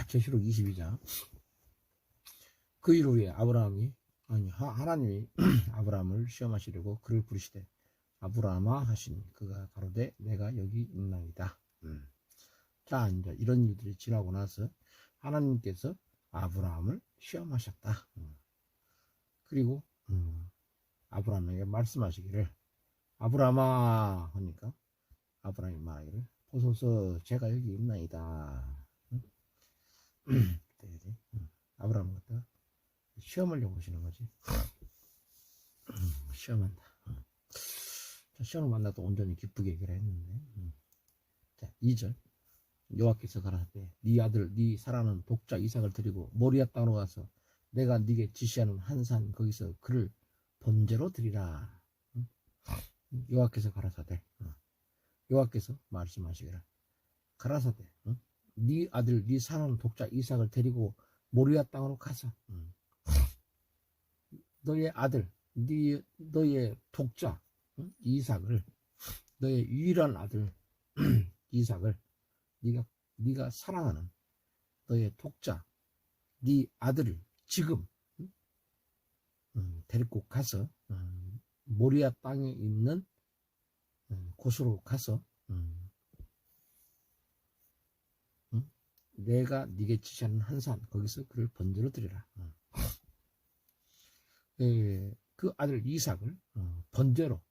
계시록 22장. 그 일 후에 하나님이 아브라함을 시험하시려고 그를 부르시되 아브라함아 하시니 그가 가로되 내가 여기 있나이다. 자, 이제 이런 일들이 지나고 나서 하나님께서 아브라함을 시험하셨다. 그리고 아브라함에게 말씀하시기를 아브라함아 하니까 아브라함이 말하기를 보소서 제가 여기 있나이다. 아브라함 갖다가 시험을 해보시는 거지. 시험한다. 자, 시험을 만나도 온전히 기쁘게 얘기를 했는데. 자, 2절. 여호와께서 가라사대 네 아들 네 사랑하는 독자 이삭을 드리고 모리아 땅으로 가서 내가 네게 지시하는 한 산 거기서 그를 번제로 드리라. 여호와께서 가라사대 여호와께서 말씀하시기를 가라사대 네 아들 네 사랑하는 독자 이삭을 데리고 모리아 땅으로 가서 너의 아들 너의 독자 이삭을 너의 유일한 아들 이삭을 네가 사랑하는 너의 독자 네 아들을 지금 데리고 가서 모리아 땅에 있는 곳으로 가서 내가 네게 지시하는 한 산 거기서 그를 번제로 드리라. 그 아들 이삭을 번제로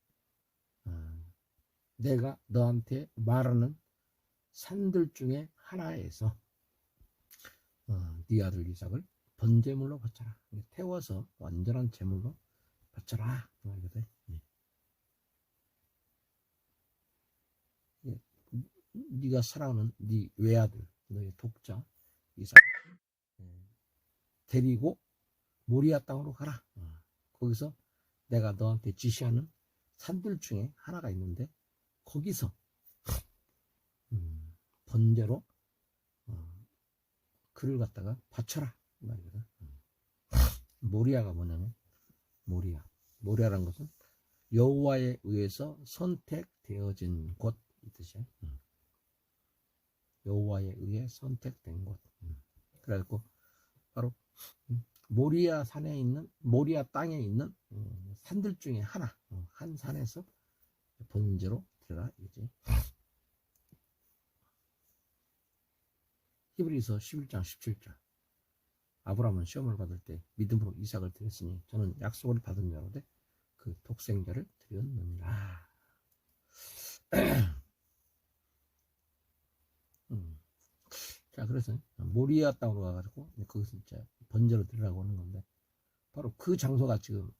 내가 너한테 말하는 산들 중에 하나에서 네 아들 이삭을 번제물로 바쳐라. 태워서 완전한 제물로 바쳐라. 네가 사랑하는 네 외아들 너의 독자 이삭 데리고 모리아 땅으로 가라. 거기서 내가 너한테 지시하는 산들 중에 하나가 있는데 거기서 번제로 그를 갖다가 바쳐라 말이거든. 모리아가 뭐냐면 모리아란 것은 여호와에 의해서 선택되어진 곳 이 뜻이야. 여호와에 의해 선택된 곳. 그래갖고 바로 모리아 산에 있는 모리아 땅에 있는 산들 중에 하나 한 산에서 번제로 드려라 이지. 히브리서 11장 17절 아브라함은 시험을 받을 때 믿음으로 이삭을 드렸으니 저는 약속을 받은 자로되 그 독생자를 드렸느니라. 자, 그래서 모리아 땅으로 가가지고 거기서 이제 번제로 드리라고 하는 건데 바로 그 장소가 지금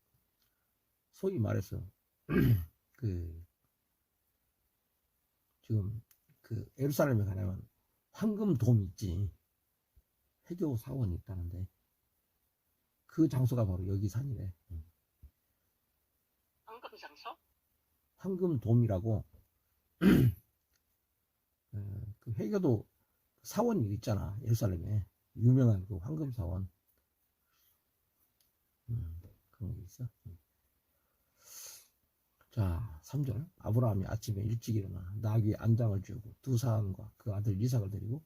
소위 말해서 지금 예루살렘에 가려면 황금돔이 있지. 해교 사원이 있다는데 그 장소가 바로 여기 산이래. 황금 장소? 황금돔이라고 그 해교도 사원이 있잖아. 예루살렘에 유명한 그 황금 사원. 그런 게 있어. 자, 3절 아브라함이 아침에 일찍 일어나 나귀에 안장을 지우고 두 사람과 그 아들 이삭을 데리고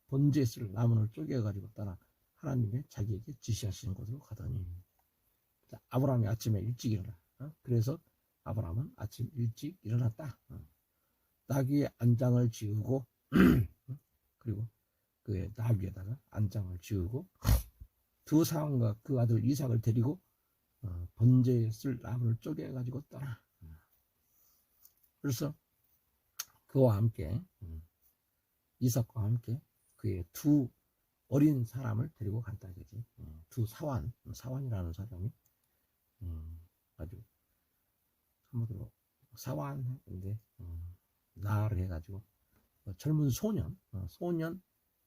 번제에 쓸 나무를 쪼개가지고 떠나 하나님의 자기에게 지시하시는 곳으로 가더니. 자, 아브라함이 아침에 일찍 일어나. 그래서 아브라함은 아침 일찍 일어났다. 나귀에 안장을 지우고 그리고 그 나귀에다가 안장을 지우고 두 사람과 그 아들 이삭을 데리고 번제에 쓸 나무를 쪼개가지고 떠나. 그래서 그와 함께 이삭과 함께 그의 두 어린 사람을 데리고 간다 그지. 두 사완이라는 사람이 아주 한마디로 사완인데 나를 해가지고 젊은 소년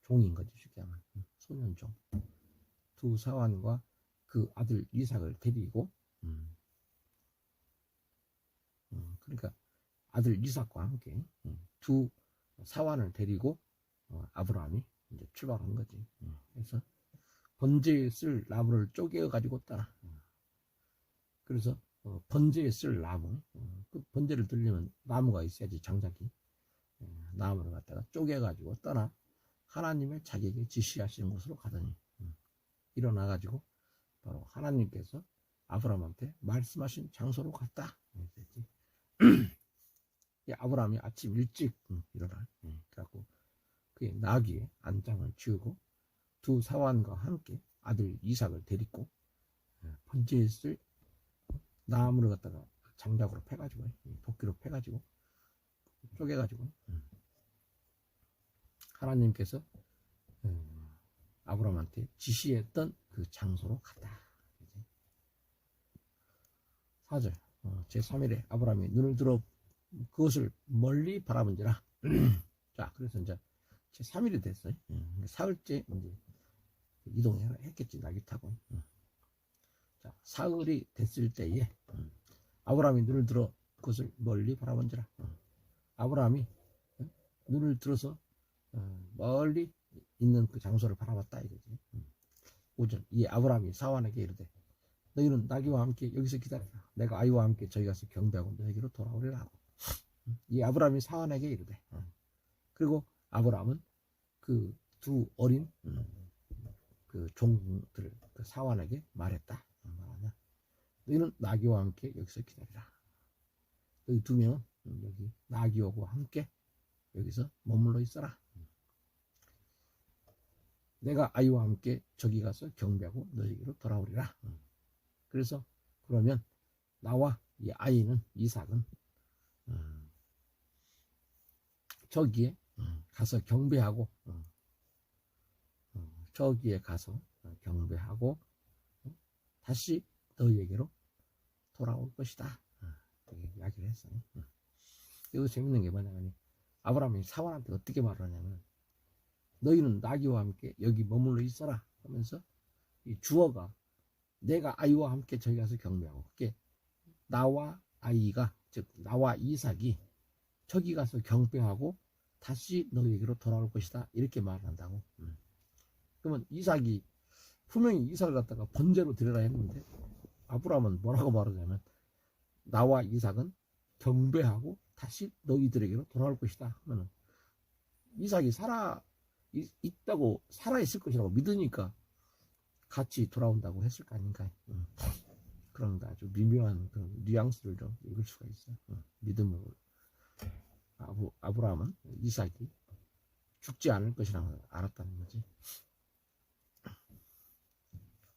종인 거지 쉽게 하면 소년종. 두 사완과 그 아들 이삭을 데리고 그러니까 아들 이삭과 함께 두 사완을 데리고 아브라함이 이제 출발한 거지. 그래서 번제에 쓸 나무를 쪼개어 가지고 떠나. 그래서 번제에 쓸 나무, 그 번제를 들려면 나무가 있어야지 장작이. 나무를 갖다가 쪼개 가지고 떠나 하나님의 자기에게 지시하시는 곳으로 가더니 일어나가지고 바로 하나님께서 아브라함한테 말씀하신 장소로 갔다. 아브라함이 아침 일찍 일어나. 그래갖고 그의 나귀의 안장을 지우고 두 사환과 함께 아들 이삭을 데리고 번제에 쓸 나무를 갖다가 장작으로 패가지고 도끼로 패가지고 쪼개가지고 하나님께서 아브라함한테 지시했던 그 장소로 갔다. 4절 제3일에 아브라함이 눈을 들어 그것을 멀리 바라본지라. 자, 그래서 이제 제3일이 됐어요. 사흘째 이제 이동했겠지, 나귀 타고. 자, 사흘이 됐을 때에 아브라함이 눈을 들어 그것을 멀리 바라본지라. 아브라함이 눈을 들어서 멀리 있는 그 장소를 바라봤다 이거지. 5절 이 아브라함이 사환에게 이르되 너희는 나귀와 함께 여기서 기다려라. 내가 아이와 함께 저희 가서 경배하고 너에게로 돌아오리라 하고. 이 아브라함이 사환에게 이르되 그리고 아브라함은 그 두 어린 그 종들 그 사환에게 말했다. 말하냐? 너희는 나귀와 함께 여기서 기다리라. 너희 두 명은 여기 나귀하고 함께 여기서 머물러 있어라. 내가 아이와 함께 저기 가서 경배하고 너희에게로 돌아오리라. 그래서 그러면 나와 이 아이는 이삭은 저기에 가서 경배하고 저기에 가서 경배하고 다시 너희에게로 돌아올 것이다. 그렇게 이야기를 했어요. 이거 재밌는 게 뭐냐면 아브라함이 사환한테 어떻게 말하냐면 너희는 나귀와 함께 여기 머물러 있어라 하면서 이 주어가 내가 아이와 함께 저기 가서 경배하고 그게 나와 아이가 즉 나와 이삭이 저기 가서 경배하고 다시 너희에게로 돌아올 것이다 이렇게 말한다고. 그러면 이삭이 분명히 이삭을 갖다가 번제로 드려라 했는데 아브라함은 뭐라고 말하냐면 나와 이삭은 경배하고 다시 너희들에게로 돌아올 것이다 하면은 이삭이 있다고 살아있을 것이라고 믿으니까 같이 돌아온다고 했을 거 아닌가. 그런 아주 미묘한 그런 뉘앙스를 좀 읽을 수가 있어요. 믿음으로 아브라함은 이삭이 죽지 않을 것이라는 걸 알았다는 거지.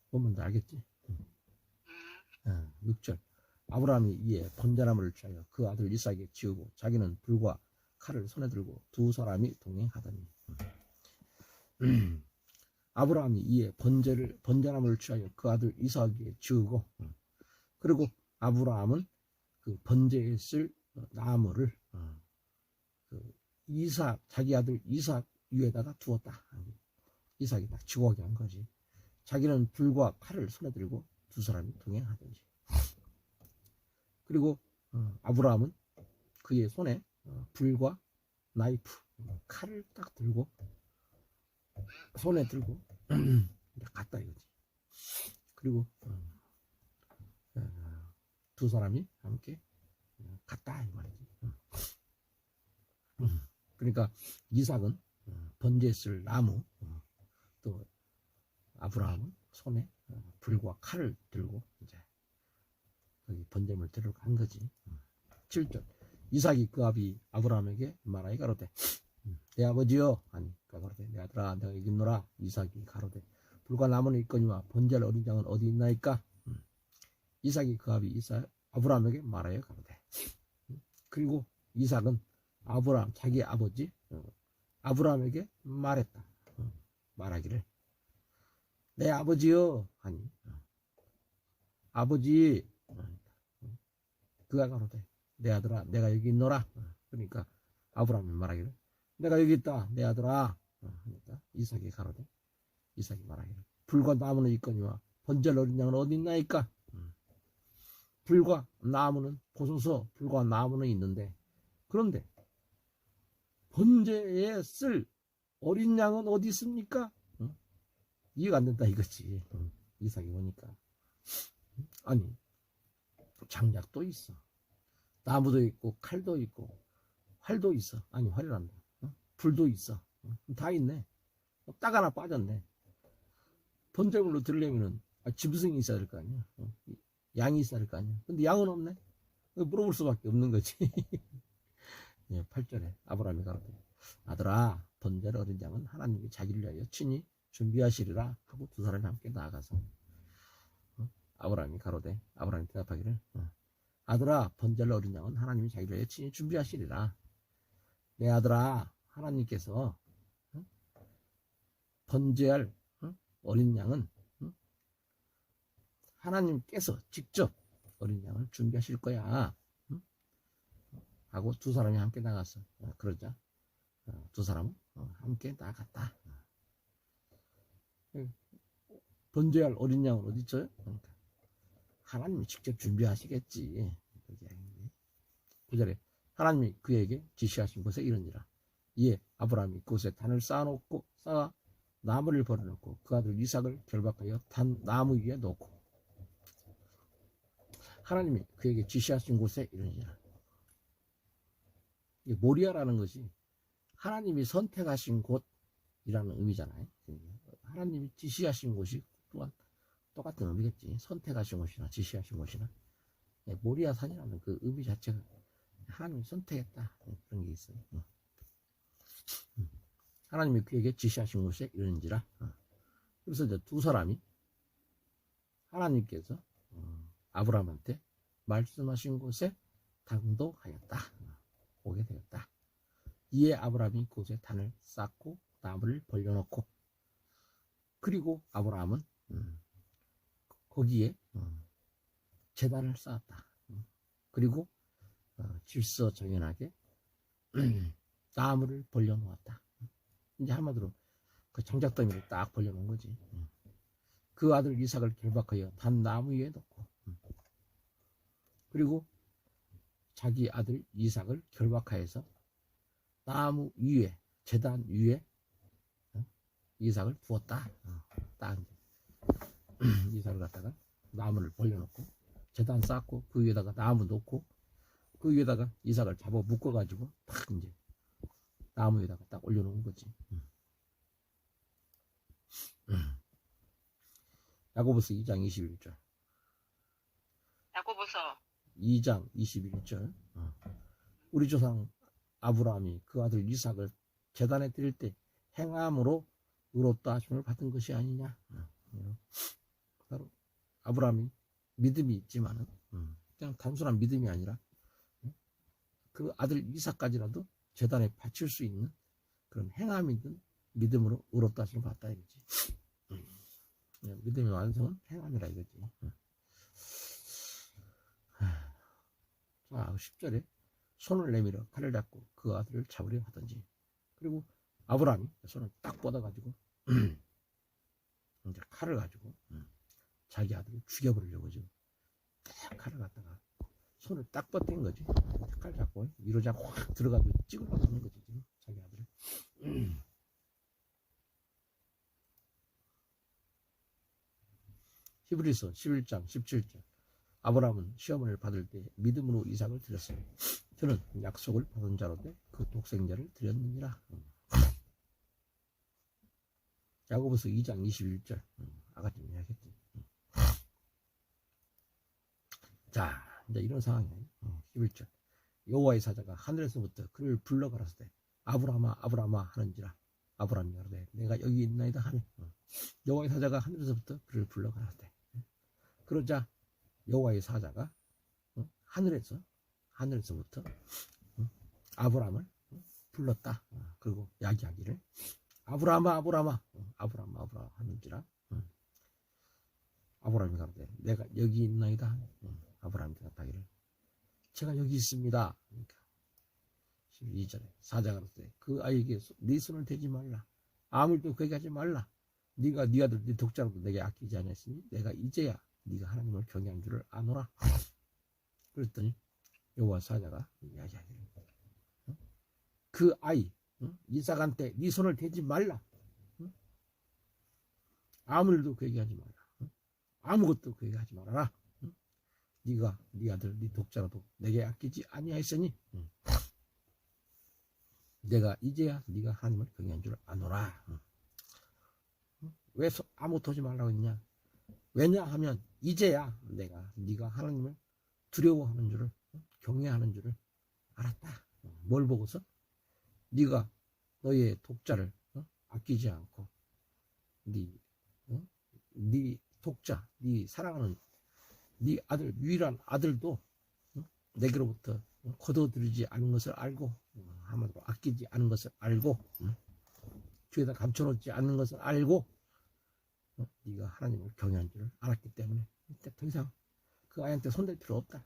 보면 알겠지. 6절 아브라함이 이에 번제나무를 취하여 그 아들 이삭에게 지우고 자기는 불과 칼을 손에 들고 두 사람이 동행하더니 아브라함이 이에 번제나무를 취하여 그 아들 이삭에게 지우고 그리고 아브라함은 그 번제에 쓸 나무를 그 자기 아들 이삭 위에다가 두었다. 이삭이 딱 지고하게 한 거지. 자기는 불과 칼을 손에 들고 두 사람이 동행하든지. 그리고 아브라함은 그의 손에 불과 나이프 칼을 딱 들고 손에 들고 갔다 이거지. 그리고 두 사람이 함께 갔다 이 말이지. 그러니까 이삭은 번제에 쓸 나무 또 아브라함은 손에 불과 칼을 들고 이제 거기 번제물 들어간 거지. 7절 이삭이 그 아비 아브라함에게 말하여 가로되 내 아버지여 하니 그가 가로되 내 아들아 내가 여기 있노라. 이삭이 가로되 불과 나무는 있거니와 번제할 어린 양은 어디 있나이까. 이삭이 그 아비 아브라함에게 말하여 가로되 그리고 이삭은 아브라함 자기 아버지 아브라함에게 말했다. 말하기를 내 아버지여 하니 아버지 그가 가로되 내 아들아 내가 여기 있노라. 그러니까 아브라함이 말하기를 내가 여기 있다 내 아들아. 그러니까 이삭이 가로되 이삭이 말하기를 불과 나무는 있거니와 번제할 어린 양은 어디 있나이까. 불과 나무는 보소서 불과 나무는 있는데 그런데 번제에 쓸 어린 양은 어디 있습니까? 이해가 안 된다 이거지. 이삭이 보니까 아니 장작도 있어 나무도 있고 칼도 있고 활도 있어. 아니 활이란다. 불도 있어. 다 있네. 딱 하나 빠졌네. 번제물로 드리려면은 짐승이 있어야 될 거 아니야. 양이 있어야 될 거 아니야. 근데 양은 없네. 물어볼 수밖에 없는 거지. 예, 8절에 아브라함이 가로되 아들아 번제를 어린 양은 하나님이 자기를 위하여 친히 준비하시리라 하고 두 사람이 함께 나아가서 아브라함이 가로되 아브라함이 대답하기를 아들아 번제를 어린 양은 하나님이 자기를 위하여 친히 준비하시리라. 내 아들아 하나님께서 번제할 어린 양은 하나님께서 직접 어린 양을 준비하실 거야 하고 두 사람이 함께 나갔어. 그러자 두 사람은 함께 나갔다. 번제할 어린 양은 어디 있어요? 그러니까 하나님이 직접 준비하시겠지. 9절에 하나님이 그에게 지시하신 곳에 이르니라. 이에 아브라함이 그곳에 단을 쌓아 나무를 버려놓고 그 아들 이삭을 결박하여 단 나무 위에 놓고 하나님이 그에게 지시하신 곳에 이르니라. 모리아라는 것이 하나님이 선택하신 곳이라는 의미잖아요. 하나님이 지시하신 곳이 또한 똑같은 의미겠지. 선택하신 곳이나 지시하신 곳이나. 모리아 산이라는 그 의미 자체가 하나님이 선택했다 그런 게 있어요. 하나님이 그에게 지시하신 곳에 이르는지라. 그래서 이제 두 사람이 하나님께서 아브라함한테 말씀하신 곳에 당도하였다. 오게 되었다. 이에 아브라함이 그곳에 단을 쌓고 나무를 벌려놓고 그리고 아브라함은 거기에 제단을 쌓았다. 그리고 질서정연하게 나무를 벌려놓았다. 이제 한마디로 그 장작더미를 딱 벌려놓은 거지. 그 아들 이삭을 결박하여 단 나무 위에 놓고 그리고 자기 아들 이삭을 결박하여서 나무 위에 제단 위에 이삭을 부었다. 딱 이삭을 갖다가 나무를 벌려놓고 제단 쌓고 그 위에다가 나무 놓고 그 위에다가 이삭을 잡아 묶어가지고 딱 이제 나무 위에다가 딱 올려놓은 거지. 야고보서 2장 21절. 야고보서 2장 21절. 우리 조상 아브라함이 그 아들 이삭을 제단에 드릴 때 행함으로 의롭다 하심을 받은 것이 아니냐. 바로 아브라함이 믿음이 있지만은 그냥 단순한 믿음이 아니라 그 아들 이삭까지라도 제단에 바칠 수 있는 그런 행함이든 믿음으로 의롭다 하심을 받다 이거지. 믿음의 완성은 행함이라 이거지. 자, 10절에 손을 내밀어 칼을 잡고 그 아들을 잡으려 하든지. 그리고 아브라함이 손을 딱 뻗어가지고 이제 칼을 가지고 자기 아들을 죽여버리려고 지금 딱 칼을 갖다가 손을 딱 뻗댄 거지. 칼 잡고 위로자 확 들어가지고 찍으려고 하는 거지 지금 자기 아들을. 히브리서 11장 17절. 아브라함은 시험을 받을 때 믿음으로 이삭을 드렸어요. 저는 약속을 받은 자로되 그 독생자를 드렸느니라. 야고보서 2장 21절. 아까 좀 이야기했지. 자, 이제 이런 상황이에요. 11절. 여호와의 사자가 하늘에서부터 그를 불러 가라사대 아브라함아 아브라함아 하는지라. 아브라함이 가로되 내가 여기 있나이다 하며 여호와의 사자가 하늘에서부터 그를 불러 가라사대. 그러자 여호와의 사자가 하늘에서부터 아브라함을 불렀다. 그리고 야기하기를 아브라함아 아브라함아 아브라함아 아브라함 하는지라. 아브라함이 가로되 내가 여기 있나이다. 아브라함이 대답하기를 제가 여기 있습니다. 그러니까 12절에 사자가 가로되 그 아이에게 네 손을 대지 말라. 아무도 그에게 하지 말라. 네가 네 아들 네 독자로도 내게 아끼지 않았으니 내가 이제야 네가 하나님을 경외한 줄을 아노라. 그랬더니 여호와 사자가 이야기하기를 그 아이 이삭한테 네 손을 대지 말라. 아무 일도 그에게 하지 말라. 아무것도 그에게 하지 말아라. 네가 네 아들 네 독자라도 내게 아끼지 아니하였으니 내가 이제야 네가 하나님을 경외한 줄 아노라. 왜 아무것도 하지 말라고 했냐? 왜냐하면 이제야 네가 하나님을 두려워하는 줄을, 경외하는 줄을 알았다. 뭘 보고서? 네가 너의 독자를 아끼지 않고 네 독자, 네 사랑하는 네 아들, 유일한 아들도 내게로부터 거둬들이지 않은 것을 알고, 한마디로 아끼지 않은 것을 알고, 뒤에다 감춰놓지 않는 것을 알고, 네가 하나님을 경외한 줄을 알았기 때문에 더 이상 그 아이한테 손댈 필요 없다.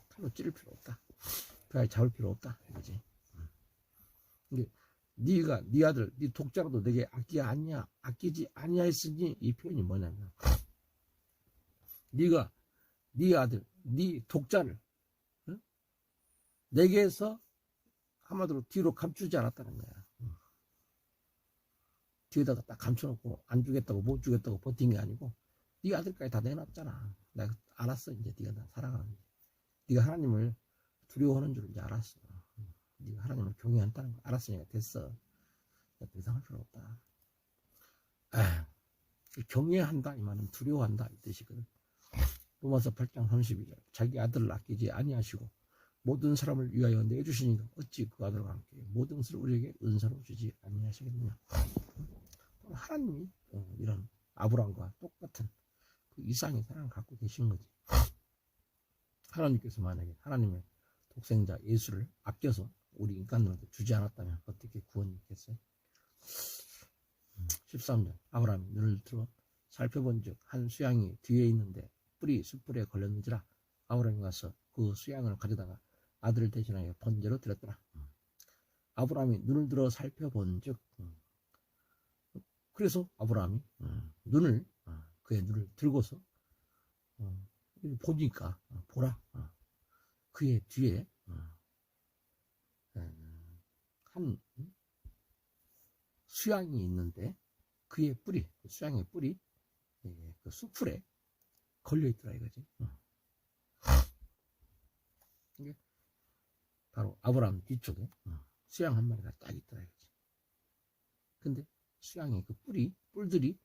칼로 찌를 필요 없다. 그 아이 잡을 필요 없다. 이거지. 근데 네가 네 아들, 네 독자라도 내게 아끼지 아니하였으니, 이 표현이 뭐냐면 네가 네 아들, 네 독자를 내게서 한마디로 뒤로 감추지 않았다는 거야. 뒤에다가 딱 감춰놓고 안 주겠다고 못 주겠다고 버틴 게 아니고 네 아들까지 다 내놨잖아. 내가 알았어. 이제 네가 나 사랑하는지, 네가 하나님을 두려워하는 줄 이제 알았어. 네가 하나님을 경외한다는 거 알았으니까 됐어. 더 이상 할 필요 없다. 경외한다 이 말은 두려워한다 이 뜻이거든. 로마서 8장 32절 자기 아들을 아끼지 아니하시고 모든 사람을 위하여 내주시니까 어찌 그 아들과 함께 모든 것을 우리에게 은사로 주지 아니하시겠느냐. 하나님이 이런 아브라함과 똑같은 그 이상의 사랑을 갖고 계신 거지. 하나님께서 만약에 하나님의 독생자 예수를 아껴서 우리 인간들한테 주지 않았다면 어떻게 구원이 있겠어요? 13절 아브라함이 눈을 들어 살펴본 즉 한 수양이 뒤에 있는데 뿔이 숯불에 걸렸는지라 아브라함이 가서 그 수양을 가져다가 아들을 대신하여 번제로 드렸더라. 아브라함이 눈을 들어 살펴본 즉, 그래서 아브라함이 그의 눈을 들고서 보니까 보라, 그의 뒤에 한 수양이 있는데 그의 뿔이, 수양의 뿔이 그 숯불에 걸려있더라 이거지. 이게 바로 아브라함 뒤쪽에 수양 한 마리가 딱 있더라 이거지. 근데 수양의 그 뿔들이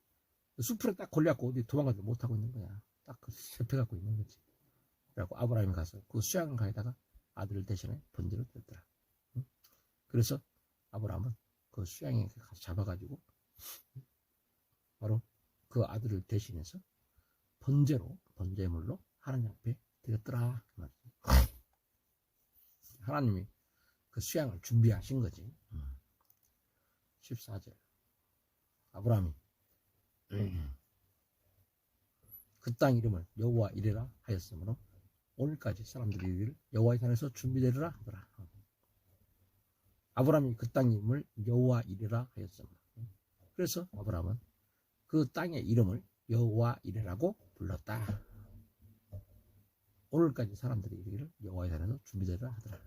숲으로 딱 걸려갖고 어디 도망가지 못하고 있는 거야. 딱 접해갖고 있는 거지. 그래갖고 아브라함이 가서 그 수양 가에다가 아들을 대신에 번제로 드렸더라. 그래서 아브라함은 그 수양에 가서 잡아가지고 바로 그 아들을 대신해서 번제물로 하나님 앞에 드렸더라. 하나님이 그 수양을 준비하신 거지. 14절 아브라함이 그 땅 이름을 여호와 이레라 하였으므로 오늘까지 사람들이 이르기를 여호와의 산에서 준비되리라 하더라. 아브라함이 그 땅 이름을 여호와 이레라 하였으므로, 그래서 아브라함은 그 땅의 이름을 여호와 이레라고 불렀다. 오늘까지 사람들이 이르기를 여호와의 산에서 준비되리라 하더라.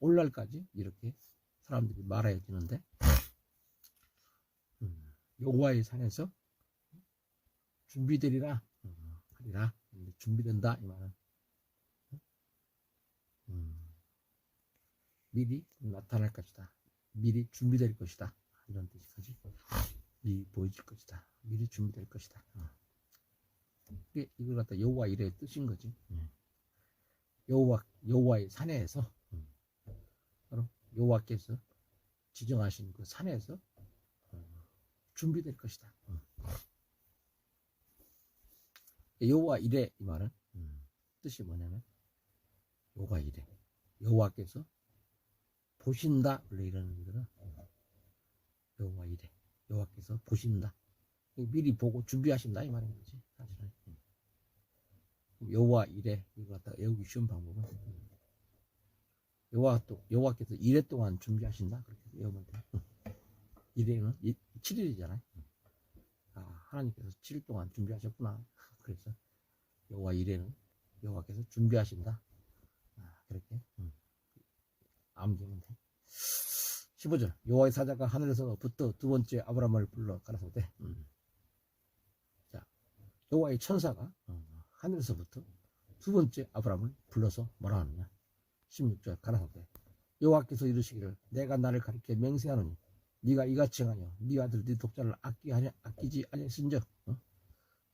오늘날까지 이렇게 사람들이 말해지는데 여호와의 산에서 준비되리라 하리라. 준비된다 이 말은 미리 나타날 것이다. 미리 준비될 것이다. 이런 뜻이지. 미리 보여질 것이다. 미리 준비될 것이다. 이걸 갖다 여호와 이레의 뜻인 거지. 여호와의 산에서 바로 여호와께서 지정하신 그 산에서 준비될 것이다. 여호와 이레 이 말은 뜻이 뭐냐면 여호와 이레, 여호와께서 보신다. 원래 이런 의미들은 여호와 이레, 여호와께서 보신다. 미리 보고 준비하신다 이 말인 거지. 사실은 여호와 이레 이거 갖다 외우기 쉬운 방법은 여호와께서 이레 동안 준비하신다 그렇게 외우면 돼. 이레는 7일이잖아요. 하나님께서 7일 동안 준비하셨구나. 그래서 여호와 이레는 여호와께서 준비하신다. 그렇게 암기하면 돼. 15절 여호와의 사자가 하늘에서부터 두 번째 아브라함을 불러 가라사대. 자, 여호와의 천사가 하늘에서부터 두 번째 아브라함을 불러서 뭐라 하느냐. 16절 가라사대 여호와께서 이르시기를 내가 나를 가리켜 맹세하노니 네가 이같이 행하여 네 아들 네 독자를 아끼지 아니했은즉.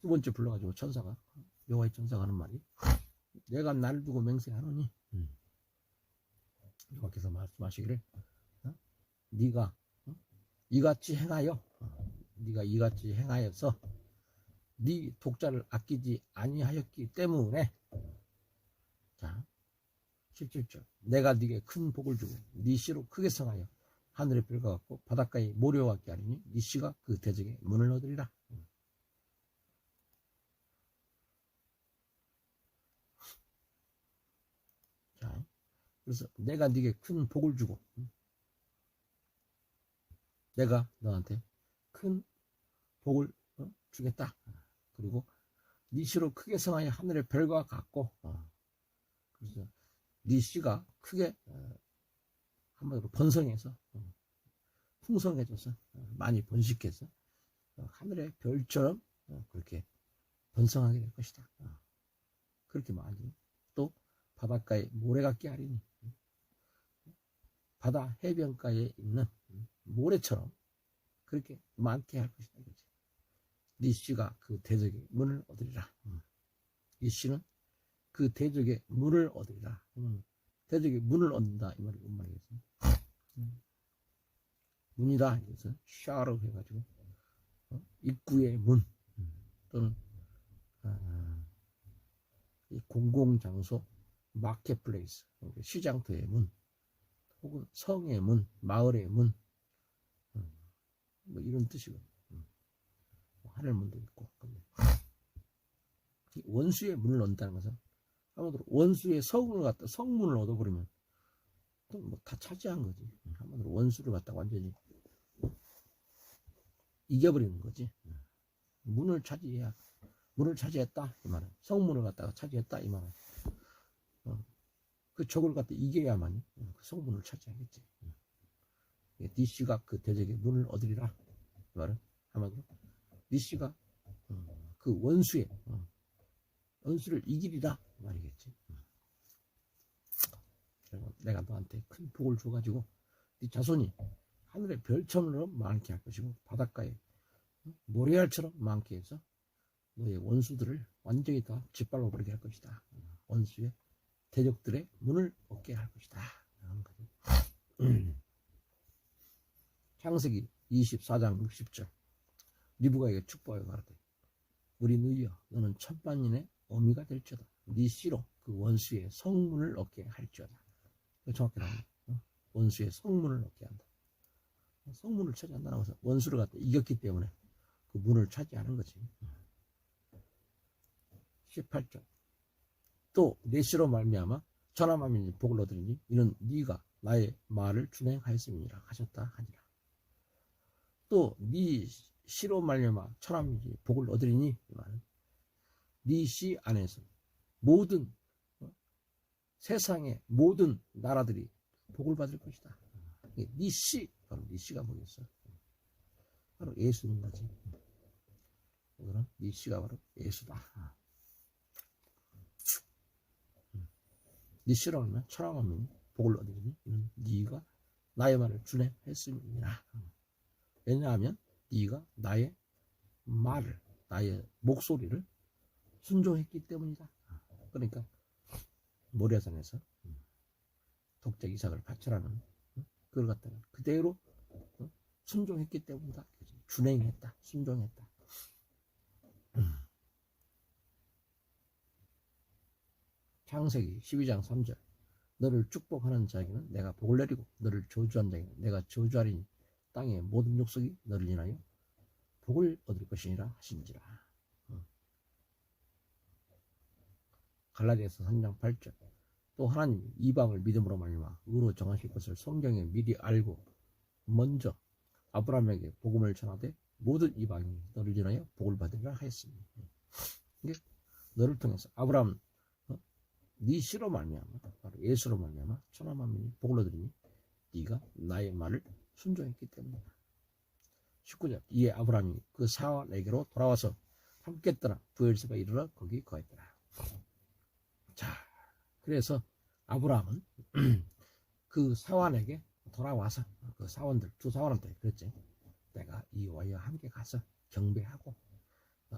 두 번째 불러가지고 천사가, 여호와의 천사가 하는 말이, 내가 나를 두고 맹세하노니, 여호와께서 말씀하시기를, 네가 이같이 행하여, 네가 이같이 행하여서 네 독자를 아끼지 아니하였기 때문에, 자 17절, 내가 네게 큰 복을 주고 네 씨로 크게 성하여 하늘의 별과 같고 바닷가의 모래와 같게 하리니 네 씨가 그 대적의 문을 얻으리라. 자, 그래서 내가 네게 큰 복을 주고, 내가 너한테 큰 복을 주겠다. 그리고 네 씨로 크게 성하여 하늘의 별과 같고, 그래서 네 씨가 크게 한마디로 번성해서 풍성해져서 많이 번식해서 하늘의 별처럼 그렇게 번성하게 될 것이다. 그렇게 말하지. 또 바닷가에 모래 같게 하리니, 바다 해변가에 있는 모래처럼 그렇게 많게 할 것이다. 네 씨가 그 대적의 문을 얻으리라. 이 씨는 그 대적의 문을 얻으리라. 대적의 문을 얻는다 이 말이 뭔 말이겠어요? 문이다. 그래서 샤로 해가지고 입구의 문, 또는 공공장소, 마켓플레이스, 시장터의 문, 혹은 성의 문, 마을의 문, 뭐 이런 뜻이거든요. 하늘문도 있고. 원수의 문을 얻는다는 것은 한마디로 원수의 성문을 얻어버리면 뭐 다 차지한 거지. 한마디로 원수를 갖다가 완전히 이겨버리는 거지. 문을 차지했다 이 말은, 성문을 갖다가 차지했다 이 말은, 그 적을 갖다 이겨야만 그 성문을 차지하겠지. 네 씨가 그 대적의 문을 얻으리라 이 말은, 한마디로 네 씨가 그 원수를 이기리라 말이겠지. 내가 너한테 큰 복을 줘가지고 네 자손이 하늘의 별처럼 많게 할 것이고 바닷가에 모래알처럼 많게 해서 너의 원수들을 완전히 다 짓밟아 버리게 할 것이다. 원수의 대적들의 문을 얻게 할 것이다. 창세기 24장 60절, 리브가에게 축복하여 가라되 우리 누이여 너는 천만인의 어미가 될지어다. 네 씨로 그 원수의 성문을 얻게 할지어다. 정확히 나옵니다. 원수의 성문을 얻게 한다. 성문을 차지한다는 것은 원수를 갖다 이겼기 때문에 그 문을 차지하는 거지. 18절, 또 내 씨로 말미암아 천하만민이 복을 얻으리니 이는 네가 나의 말을 준행하였음이니라 하셨다 하니라. 또 네 씨로 말미암아 천하만민이 복을 얻으리니, 이 말은 네 씨 안에서 모든 세상의 모든 나라들이 복을 받을 것이다. 네 씨, 바로 네 씨가 뭐겠어? 바로 예수는 거지. 이거는 네 씨가 바로 예수다. 네 씨로 하면 천하만민이 복을 얻으리니 이는 네가 나의 말을 준행했음이니라. 왜냐하면 네가 나의 말을, 나의 목소리를 순종했기 때문이다. 그러니까 모리아산에서 독자 이삭을 바쳐라는 그걸 갖다가 그대로 순종했기 때문이다. 준행했다, 순종했다. 창세기 12장 3절, 너를 축복하는 자에게는 내가 복을 내리고 너를 저주한 자에게는 내가 저주하리니 땅의 모든 족속이 너를 인하여 복을 얻을 것이니라 하신지라. 갈라디아서 3장 8절, 또 하나님이 이방을 믿음으로 말미암아 의로 정하실 것을 성경에 미리 알고 먼저 아브라함에게 복음을 전하되 모든 이방이 너를 인하여 복을 받으리라 하였으니, 이게 너를 통해서 아브라함 네 씨로 말미암아, 바로 예수로 말미암아 천하만민이 복을 얻으리니 네가 나의 말을 순종했기 때문이다. 19절, 이에 아브라함이 그 사환에게로 돌아와서 함께 떠나 부엘세바에 이르러 거기 거했더라. 자, 그래서 아브라함은 그 사환에게 돌아와서 그 사원들, 두 사원한테 그랬지. 내가 이 아이와 함께 가서 경배하고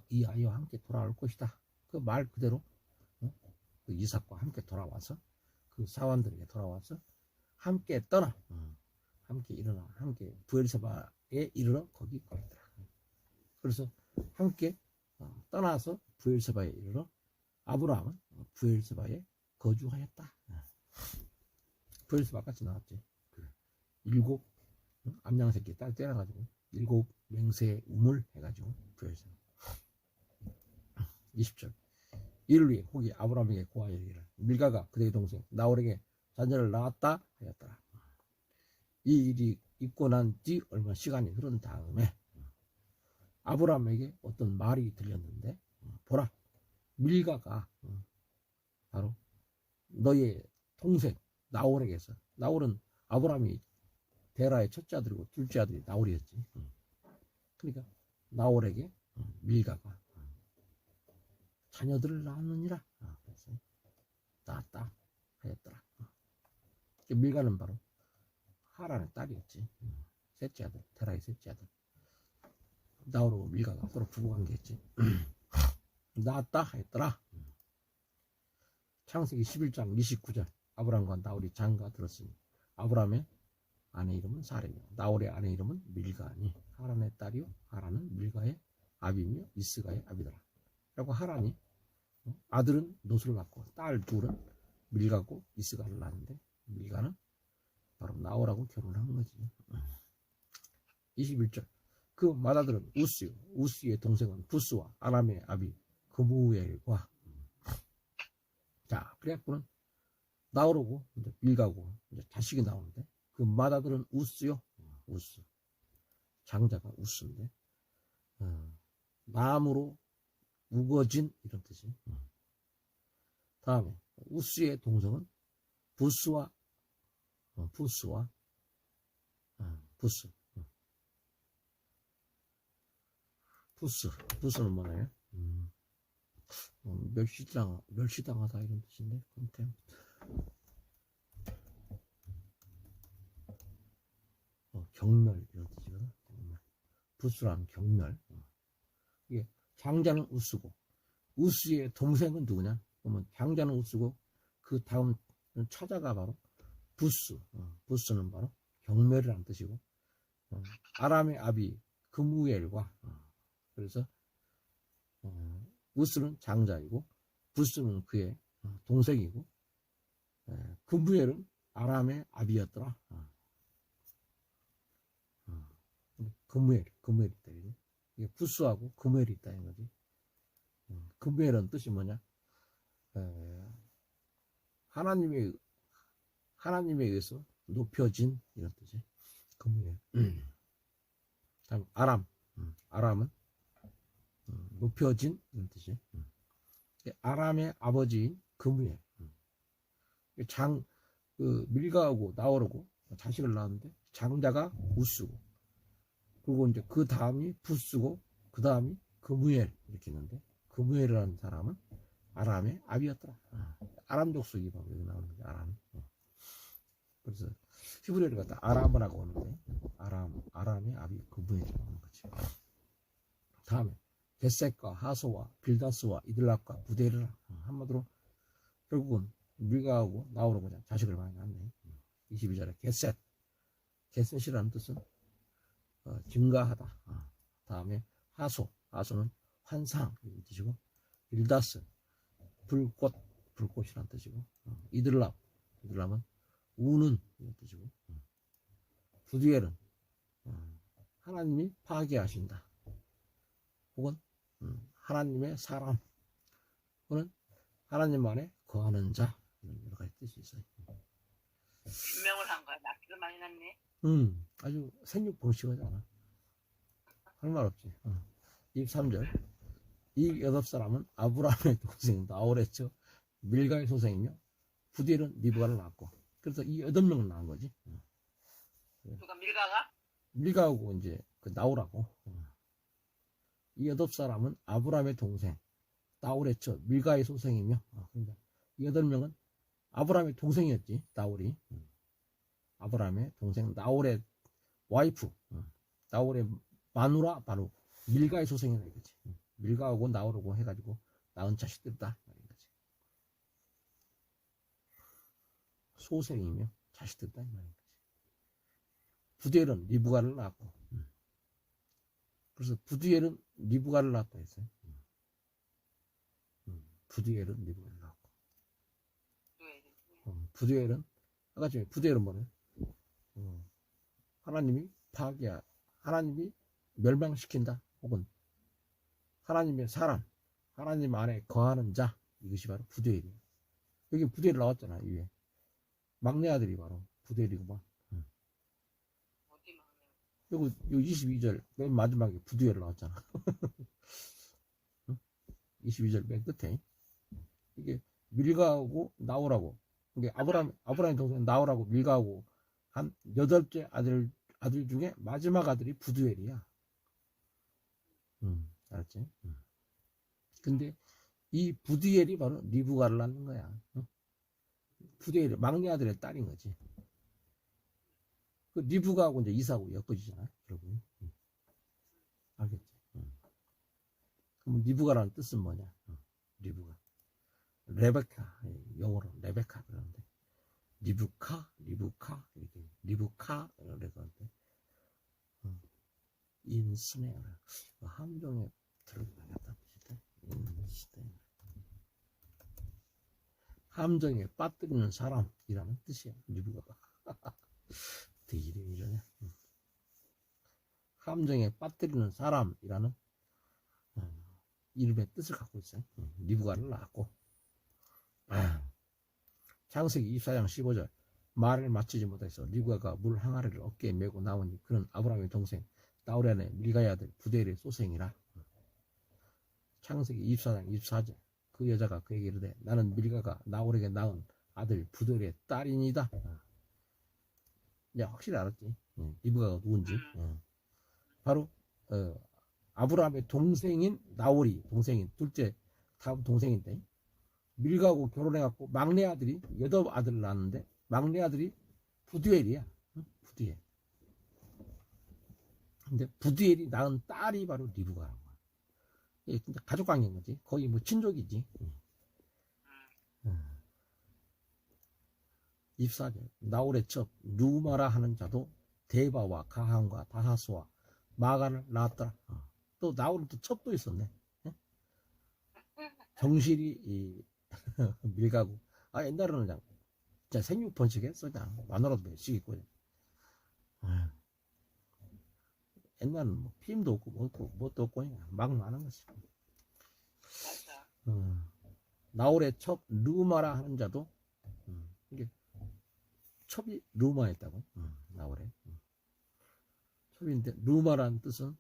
이 아이와 함께 돌아올 것이다. 그 말 그대로 그 이삭과 함께 돌아와서 그 사원들에게 돌아와서 함께 떠나 함께 일어나 함께 브엘세바에 이르러 거기 거기더라. 그래서 함께 떠나서 브엘세바에 이르러 아브라함은 브엘세바에 거주하였다. 브엘세바 같이 나왔지. 일곱 암양 새끼 딸 때려가지고 일곱 맹세 우물 해가지고 브엘세바. 20절. 이를 위해 혹이 아브라함에게 고하여 이르기를 밀가가 그대의 동생 나홀에게 자녀를 낳았다 하였더라. 이 일이 있고 난 뒤 얼마 시간이 흐른 다음에 아브라함에게 어떤 말이 들렸는데 보라 밀가가 바로 너의 동생 나홀에게서 나홀은 아브라함이 데라의 첫째 아들이고 둘째 아들이 나홀이었지. 그러니까 나홀에게 밀가가 자녀들을 낳았느니라. 그래서 낳았다 하였더라. 밀가는 바로 하란의 딸이었지. 셋째 아들, 데라의 셋째 아들. 나홀하고 밀가가 서로 부부관계했지. 낳았다 하였더라. 창세기 11장 29절. 아브라함과 나홀이 장가 들었으니 아브라함의 아내 이름은 사레며 나홀의 아내 이름은 밀가니 하란의 딸이요 하란은 밀가의 아비며 이스가의 아비더라. 그리고 하란이 아들은 롯을 낳고 딸 둘은 밀가고 이스가를 낳았는데 밀가는 바로 나홀하고 결혼한 거지. 21절. 그 맏아들은 우스요 우스의 동생은 부스와 아람의 아비 그무엘과 자 그래갖고는 나홀하고 이제 밀가고 이제 자식이 나오는데 그 맏아들은 우스요 우스 장자가 우스인데 나무로 우거진 이런 뜻이. 다음에 우스의 동생은 부스와 부스 부스는 뭐예요? 멸시당하다 이런 뜻인데 컨템. 경멸 이런 뜻이거든. 부스랑 경멸. 이게 장자는 우스고 우스의 동생은 누구냐? 그러면 장자는 우스고 그 다음 차자가 바로 부스. 부스는 바로 경멸이라는 뜻이고 아람의 아비 그무엘과 그래서 우스는 장자이고 부스는 그의 동생이고 그무엘은 아람의 아비였더라. 그무엘이 있다. 이게 부스하고 그무엘이 있다 이 거지. 그무엘은 뜻이 뭐냐? 하나님에 의해서 높여진 이런 뜻이 그무엘. 다음 아람은 높여진 이런 뜻이. 아람의 아버지인 그무엘. 밀가하고 나홀하고 자식을 낳았는데 장자가 우스고 그리고 이제 그 다음이 부스고 그 다음이 그무엘 이렇게 있는데 그무엘이라는 사람은 아람의 아비였더라. 아람 족속이 바로 여기 나오는 거지. 아람. 그래서 히브리어를 갖다 아람이라고 하는데 아람의 아비 그무엘이라고 하는 거지. 다음에 겟셋과 하소와 빌다스와 이들락과 부데르라. 한마디로 결국은 밀가하고 나홀하고 자식을 많이 낳았네. 22절에 겟셋이라는 뜻은 증가하다. 다음에 하소는 환상 이런 뜻이고 빌다스 불꽃이라는 뜻이고 이들람은 우는 이런 뜻이고 부디엘은 하나님이 파괴하신다. 혹은 하나님의 사람 혹은 하나님 안에 거하는 자 이런 여러 가지 뜻이 있어요. 분명을 한 거야. 낚시를 많이 났네. 아주 생육봉식하잖아. 할 말 없지. 23절. 이 여덟 사람은 아브라함의 동생 나홀의 처 밀가의 소생이며 부디엘은 리브가를 낳았고 그래서 이 8명을 낳은 거지. 누가 밀가가? 밀가하고 이제 그 나홀하고 이 여덟 사람은 아브라함의 동생 나홀의 처 밀가의 소생이며 그러니까 이 8명은 아브라함의 동생이었지 나홀이. 아브라함의 동생 나홀의 와이프, 나홀의 마누라 바로 밀가의 소생이라 이거지. 밀가하고 나홀하고 해가지고 낳은 자식들이다 이런 거지. 소생이며 자식들이다 이 말인 거지. 부두엘은 리브가를 낳았고, 그래서 부두엘은 리브가를 낳았다 했어요. 부두엘은 리브가를 낳았고, 부두엘은 아까 전에 부두엘은 뭐래? 하나님이 파괴야, 하나님이 멸망시킨다, 혹은 하나님의 사람, 하나님 안에 거하는 자, 이것이 바로 부두엘이에요. 여기 부두엘 나왔잖아, 위에. 막내 아들이 바로 부두엘이구만. 어디 막내? 여기 22절 맨 마지막에 부두엘 나왔잖아. 22절 맨 끝에 이게 밀가하고 나오라고, 이게 아브라함의 동생 나오라고 밀가하고 한 8째 아들 중에 마지막 아들이 부두엘이야. 알았지? 근데 이 부두엘이 바로 리브가를 낳는 거야. 부두엘이 막내 아들의 딸인 거지. 그 리브가하고 이제 이사하고 엮어지잖아, 여러분. 알겠지? 그럼 리브가라는 뜻은 뭐냐? 리브가. 레베카, 영어로 레베카 그러는데, 리브카 이렇게 리브카 그러는데, 인스네어, 함정에 들어가겠다. 함정에 빠뜨리는 사람이라는 뜻이야, 리브가가. 그 이름이 이러냐? 함정에 빠뜨리는 사람이라는 이름의 뜻을 갖고 있어요. 리브가를 낳았고, 창세기 24장 15절 말을 마치지 못해서 리브가가 물 항아리를 어깨에 메고 나오니 그는 아브라함의 동생 나홀의 밀가의 아들 부두엘의 소생이라. 창세기 24장 24절 그 여자가 그에게 이르되 나는 밀가가 나홀에게 낳은 아들 부두엘의 딸이니다. 이제 확실히 알았지. 리브가가 누군지. 바로 아브라함의 동생인 나홀이 동생인 둘째 다음 동생인데, 밀가하고 결혼해갖고 막내 아들이 8아들을 낳았는데 막내 아들이 부두엘이야. 부두엘. 근데 부두엘이 낳은 딸이 바로 리브가라는 거야. 이게 진짜 가족 관계인 거지. 거의 뭐 친족이지. 24절 나홀의 첩 누마라 하는 자도 데바와 가함과 다하스와 마가를 낳았더라. 또 나홀은 또 첩도 있었네. 정실이 밀가고, 옛날에는 그냥 진짜 생육번식 했어. 그냥 마누라도 몇씩 있고. 옛날에는 뭐 피임도 없고 뭣도 없고 그냥 막 나는 거지. 맞아. 나홀의 첩 루마라 하는 자도, 이게 첩이 루마였다고. 나홀의 첩인데 루마라는 뜻은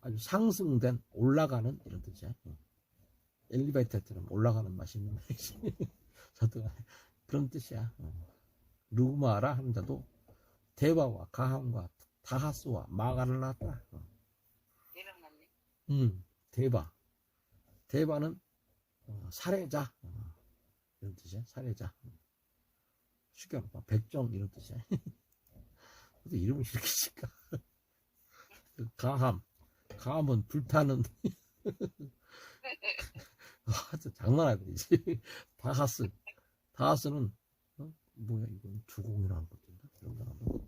아주 상승된 올라가는 이런 뜻이야. 엘리베이터처럼 올라가는 맛이 있는 저도 그런 뜻이야. 루마라 하는 자도 데바와 가함과 다하스와 마가를 낳았다. 대박났네. 데바는 살해자 이런 뜻이야. 살해자. 쉽게 말해 백정 이런 뜻이야. 근데 이름을 이렇게 짓까? 가함은 불타는 장난 아니지. 다하스는 뭐야 이건 주공이라는 것인가? 이런 거 하면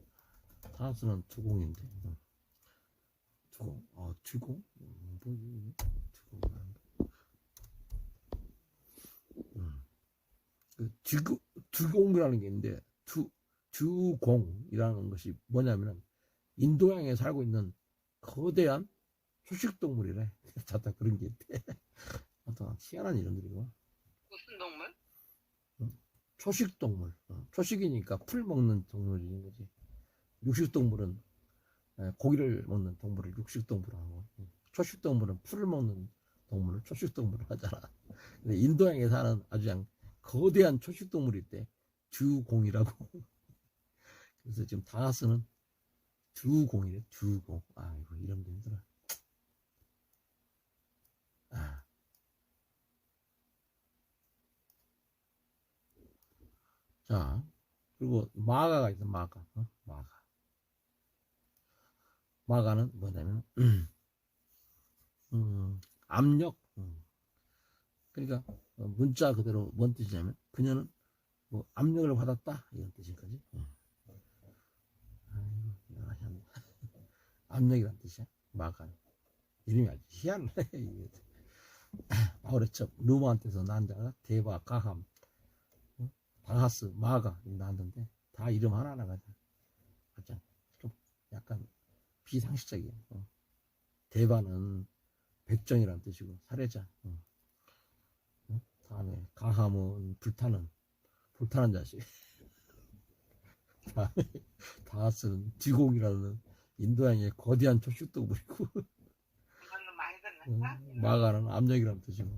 다하스는 주공인데, 주공 뭐지? 주공이라는 게 있는데, 주공이라는 것이 뭐냐면은 인도양에 살고 있는 거대한 초식동물이래. 자다 그런 게 있대. 어떤 희한한 이름들이고. 무슨 동물? 초식동물. 초식이니까 풀 먹는 동물인 거지. 육식동물은 고기를 먹는 동물을 육식동물을 하고, 초식동물은 풀을 먹는 동물을 초식동물을 하잖아. 근데 인도양에 사는 아주 그냥 거대한 초식동물이 있대. 주공이라고. 그래서 지금 다하스는 주공이래. 주공. 이거 이름도 힘들어. 자, 그리고 마가가 있어. 마가. 마가. 마가는 뭐냐면 압력. 그러니까 문자 그대로 뭔 뜻이냐면 그녀는 뭐 압력을 받았다 이런 뜻인거지. 압력이란 뜻이야. 마가. 이름이 아주 희한해. 바울의 첩 루마한테서 난 자가 대바, 가함, 다하스, 마가 나왔는데 다 이름 하나하나가 좀 약간 비상식적이에요. 대바는 백정이란 뜻이고 살해자. 다음에 가함은 불타는 자식. 다음에 다하스는 뒤공이라는 인도양의 거대한 촛슈도 부리고 이걸로 많이 끝났다. 마가는 압력이라는 뜻이고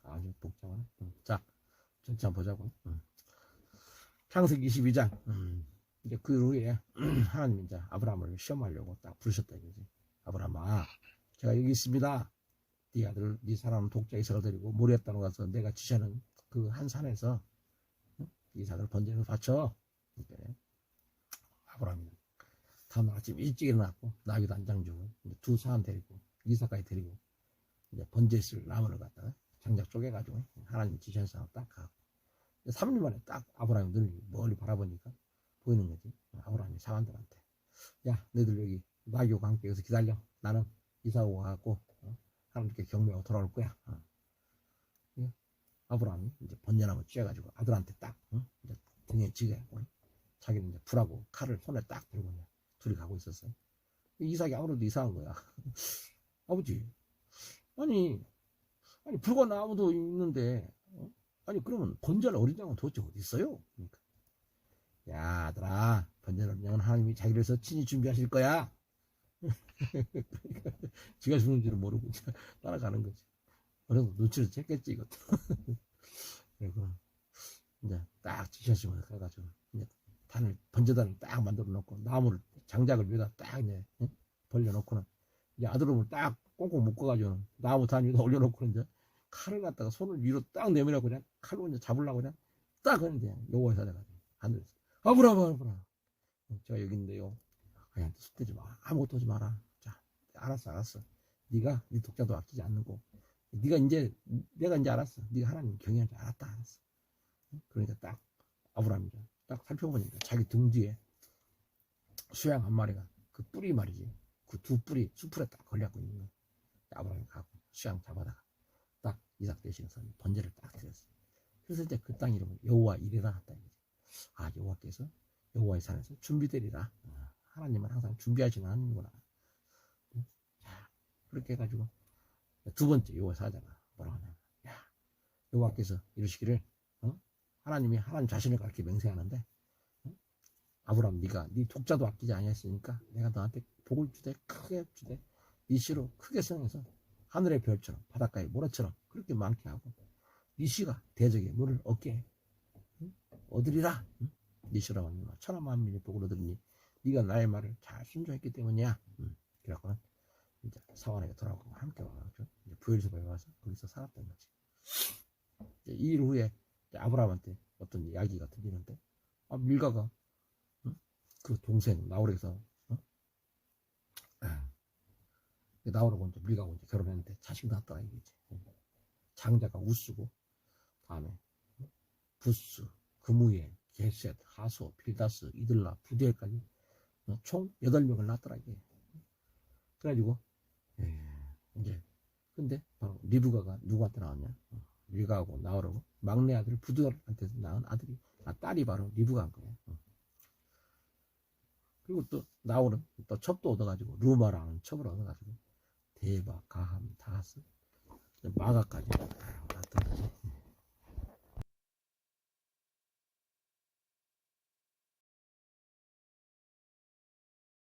아주 복잡하네. 자, 전체 한번 보자고. 창세기 22장. 이제 그 후에 하나님 이제 아브라함을 시험하려고 딱 부르셨다 이거지. 아브라함아, 제가 여기 있습니다. 네 아들, 네 사람 독자 이삭을 데리고 모리아 땅으로 가서 내가 지시하는 그 한 산에서 이삭을 번제로 바쳐. 그러니까 아브라함이 다음날 아침 일찍 일어났고 나귀도 한 장 주고 두 사람 데리고 이삭까지 데리고 이제 번제 쓸 나무를 갖다가 장작 쪼개가지고 하나님 지시한 산으로 딱 가고 3일 만에 딱 아브라함이 눈을 멀리 바라보니까 보이는 거지. 아브라함이 사람들한테 야, 너희들 여기 나귀와 함께 여기서 기다려. 나는 이삭 오고 가고 하나님께 경배하고 돌아올 거야. 예. 아브라함이 이제 번제나무 쥐어가지고 아들한테 딱 이제 등에 지게 자기는 이제 불하고 칼을 손에 딱 들고 이제 둘이 가고 있었어요. 이삭이 아무래도 이상한 거야. 아버지, 아니 불과 나무도 있는데 아니 그러면 번제할 어린 양은 도대체 어디 있어요? 그러니까 야 아들아, 번제할 어린 양은 하나님이 자기를 위해서 친히 준비하실 거야. 그러니까 지가 죽는 줄을 모르고 따라가는 거지. 그래서 눈치를 챘겠지 이것도. 그리고 이제 딱 지셔지면 가가지고 이제 번제단을 딱 만들어 놓고 나무를 장작을 위에다 딱 이제 벌려놓고는 이제 아들놈을 딱 꽁꽁 묶어가지고 나무 단 위에다 올려놓고 이제 칼을 갖다가 손을 위로 딱 내밀어고 그냥 칼로 이제 잡으려고 그냥 딱 하는데 여호와의 사자가 하늘에서 아브라함 제가 여기 있는데요. 그냥 손대지 마. 아무것도 하지 마라. 자, 알았어. 네가 네 독자도 아끼지 않고 네가 이제 내가 이제 알았어. 네가 하나님 경외할 줄 알았어. 그러니까 딱 아브라함이 딱 살펴보니까 자기 등 뒤에 수양 한 마리가 그 뿌리 말이지. 그 두 뿌리 수풀에 딱 걸려갖고 있는 거야. 아브라함이 가고 수양 잡아다가 딱 이삭 대신해서 번제를 딱 드렸어. 그래서 이제 그 땅 이름을 여호와 이레라 했다. 아, 여호와께서 여호와의 산에서 준비되리라. 하나님은 항상 준비하시는 하나님이구나. 자, 그렇게 해가지고 두 번째 여호와 사자가 뭐라고 하냐면 야, 여호와께서 이러시기를 하나님이 하나님 자신을 가르쳐 맹세하는데 아브라함 네가 네 독자도 아끼지 아니했으니까 내가 너한테 복을 주되 크게 주되 네 씨로 크게 성해서 하늘의 별처럼 바닷가의 모래처럼 그렇게 많게 하고 네 씨가 대적의 물을 얻게 해. 얻으리라. 네 씨로 하면 천하만민이 복을 얻으리니 네가 나의 말을 잘 순종했기 때문이야. 그래갖고는 이제 사원에게 돌아오고 함께 와가지고 이제 부엘세바에 와서 거기서 살았던 거지. 이제 이 일 후에 아브라함한테 어떤 이야기가 들리는데 밀가가 그 동생 나홀에서 나홀하고 이제 밀가하고 이제 결혼했는데 자식 낳았더라 이거지. 장자가 우스고 다음에 부스, 그무예, 게셋, 하소, 빌다스, 이들라, 부디엘까지 총 8명을 낳았더라 이게. 그래가지고 이제 근데 바로 리브가가 누구한테 나왔냐? 밀가하고 나홀하고 막내 아들 부디엘한테 낳은 아들이 딸이 바로 리브가인 거야. 그리고 또 나홀은 또 첩도 얻어가지고 루마라는 첩을 얻어가지고 대바, 가함, 다하스, 마가까지